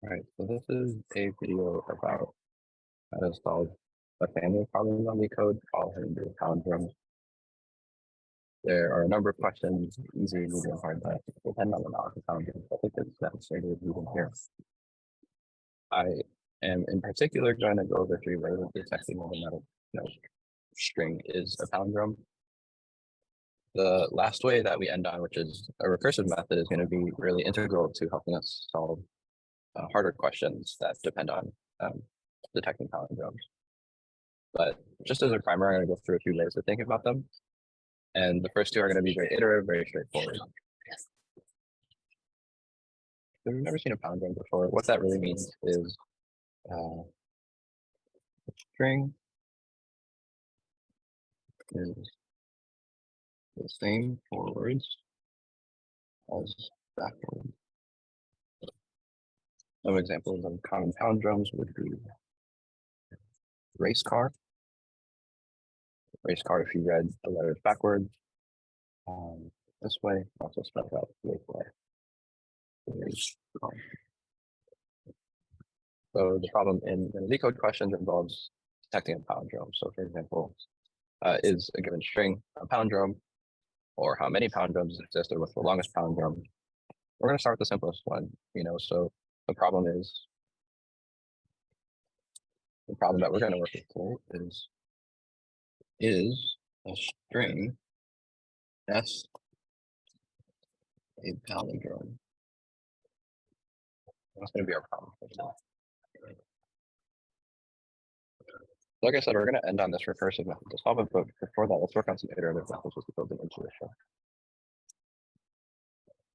All right, so this is a video about how to solve a family of Palindromic code called Palindrome. There are a number of questions, easy, medium, hard, that depend on the knowledge of Palindrome. I think it's necessary to read them here. I am in particular going to go over 3 ways of detecting whether or not a string is a palindrome. The last way that we end on, which is a recursive method, is going to be really integral to helping us solve harder questions that depend on detecting palindromes. But just as a primer, I'm going to go through a few ways to think about them. And the first 2 are going to be very iterative, very straightforward. If you've never seen a palindrome before, what that really means is a string is the same forwards as backwards. Some examples of common palindromes would be race car. Race car, if you read the letters backwards, this way, also spelled out this way. Race car. So the problem in decode questions involves detecting a palindrome. So for example, is a given string a palindrome, or how many palindromes exist, or what's the longest palindrome? We're going to start with the simplest one, so the problem that we're going to work with today is a string S a palindrome? That's going to be our problem. Like I said, we're going to end on this recursive method to solve it, but before that, let's work on some iterative methods just to build an intuition.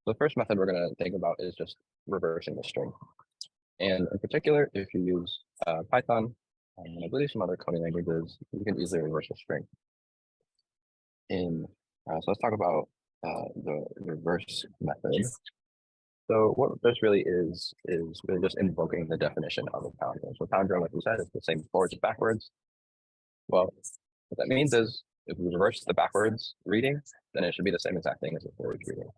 The first method we're going to think about is just reversing the string. And in particular, if you use Python, and I believe some other coding languages, you can easily reverse a string. So let's talk about the reverse method. So what this really is really just invoking the definition of a palindrome. So palindrome, like we said, is the same forwards and backwards. Well, what that means is if we reverse the backwards reading, then it should be the same exact thing as the forwards reading.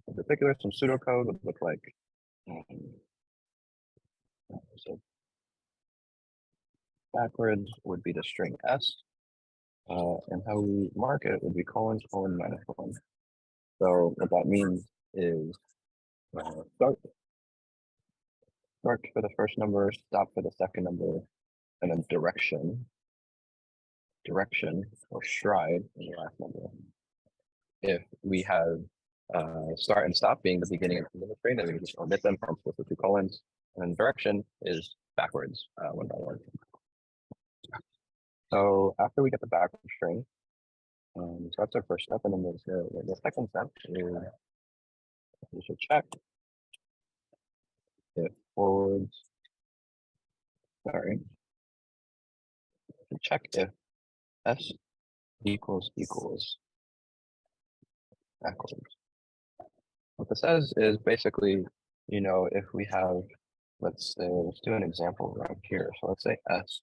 In particular, some pseudocode would look like so backwards would be the string S, and how we mark it would be colon, -1. So what that means is start for the first number, stop for the second number, and then direction or stride in the last number. If we have start and stop being the beginning and end of the string, then we can just omit them from both the 2 colons, and then direction is backwards 1 by 1. So after we get the backward string, so that's our first step, and then the second step is we should check if forwards, check if S equals backwards. What this says is basically, if we have, let's do an example right here. So let's say S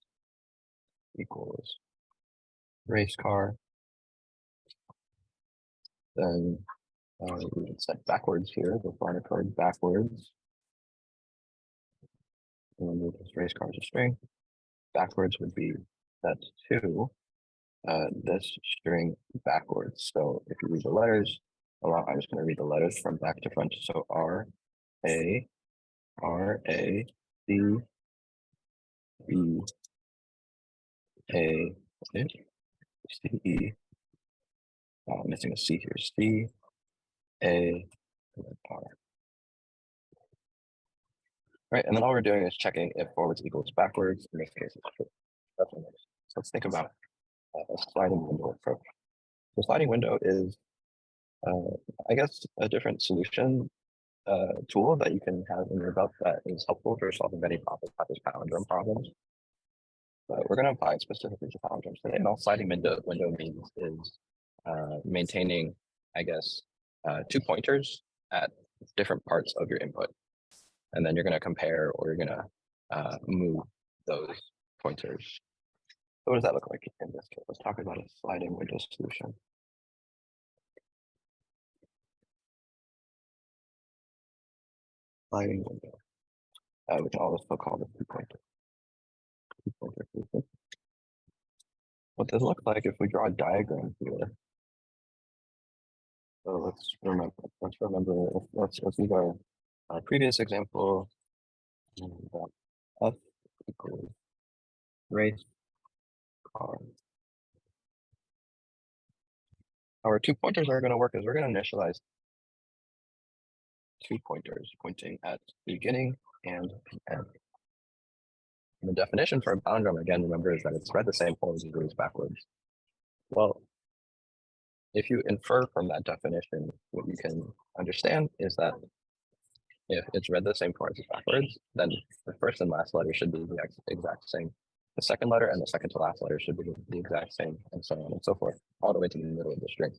equals race car, then we would set backwards here, the line of code backwards. And then move this race car as a string. Backwards would be set to this string backwards. So if you read the letters, I'm just going to read the letters from back to front. So R, A, C, B, A, C, E. I'm missing a C here. C, A, and then R. Right, and then all we're doing is checking if forwards equals backwards. In this case, it's true. That's what it is. So let's think about a sliding window approach. The sliding window is, I guess, a different solution tool that you can have in your belt that is helpful for solving many problems, not just palindrome problems. But we're going to apply it specifically to palindromes today. And all sliding window means is maintaining, I guess, 2 pointers at different parts of your input. And then you're going to compare, or you're going to move those pointers. So what does that look like in this case? Let's talk about a sliding window solution. sliding window. We can also call this two-pointer. What this looks like if we draw a diagram here. So let's remember. Let's use our previous example. F equals race car. How our two pointers are going to work is we're going to initialize two pointers pointing at the beginning and the end. And the definition for a palindrome, again, remember, is that it's read the same forms as it goes backwards. Well, if you infer from that definition, what you can understand is that if it's read the same forms as backwards, then the first and last letter should be the exact same. The second letter and the second to last letter should be the exact same, and so on and so forth, all the way to the middle of the string.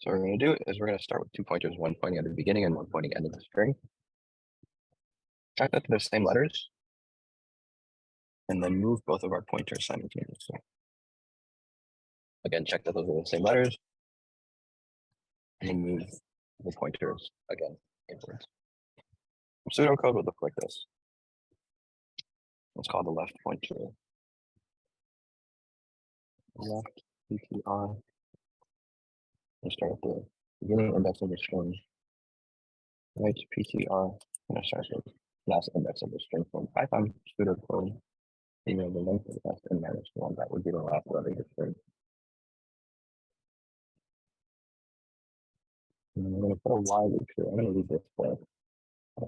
So what we're going to do is we're going to start with two pointers, one pointing at the beginning and one pointing at the end of the string. Check that they're the same letters, and then move both of our pointers simultaneously. Again, check that those are the same letters, and then move the pointers again inwards. Pseudocode would look like this. Let's call the left pointer left PTR. We'll start at the beginning index of the string. Right PTR. I'm going to start with last index of the string from Python pseudocode. The length of the and minus one. That would be the last letter of the string. And I'm going to put a while loop here. I'm going to leave this for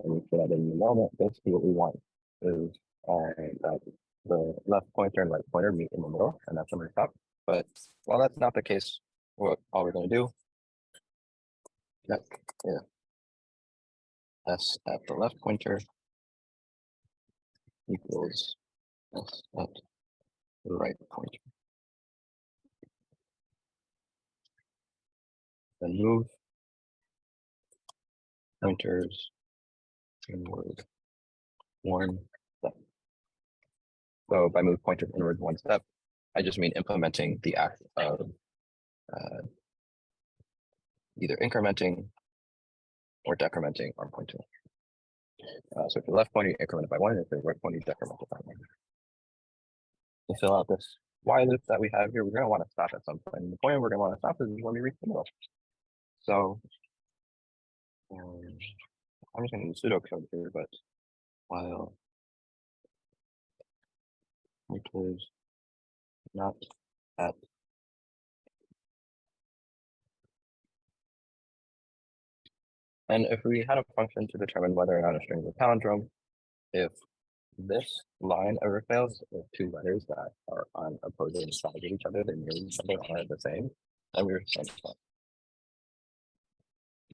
loop that I didn't know. Basically, what we want is that the left pointer and right pointer meet in the middle, and that's on the top. But while that's not the case, all we're going to do, S at the left pointer equals S at the right pointer. Then move pointers inward one step. So by move pointers inward one step, I just mean implementing the act of either incrementing or decrementing our pointer. So if the left pointer, you increment it by one, if the right pointer, you decrement it by one. To fill out this while loop that we have here, we're going to want to stop at some point. And the point we're going to want to stop is when we reach the middle. So I'm just going to use pseudocode here, but while pointers not at and if we had a function to determine whether or not a string is a palindrome, if this line ever fails, if two letters that are on opposing sides of each other, they mirror each other, are the same, then we return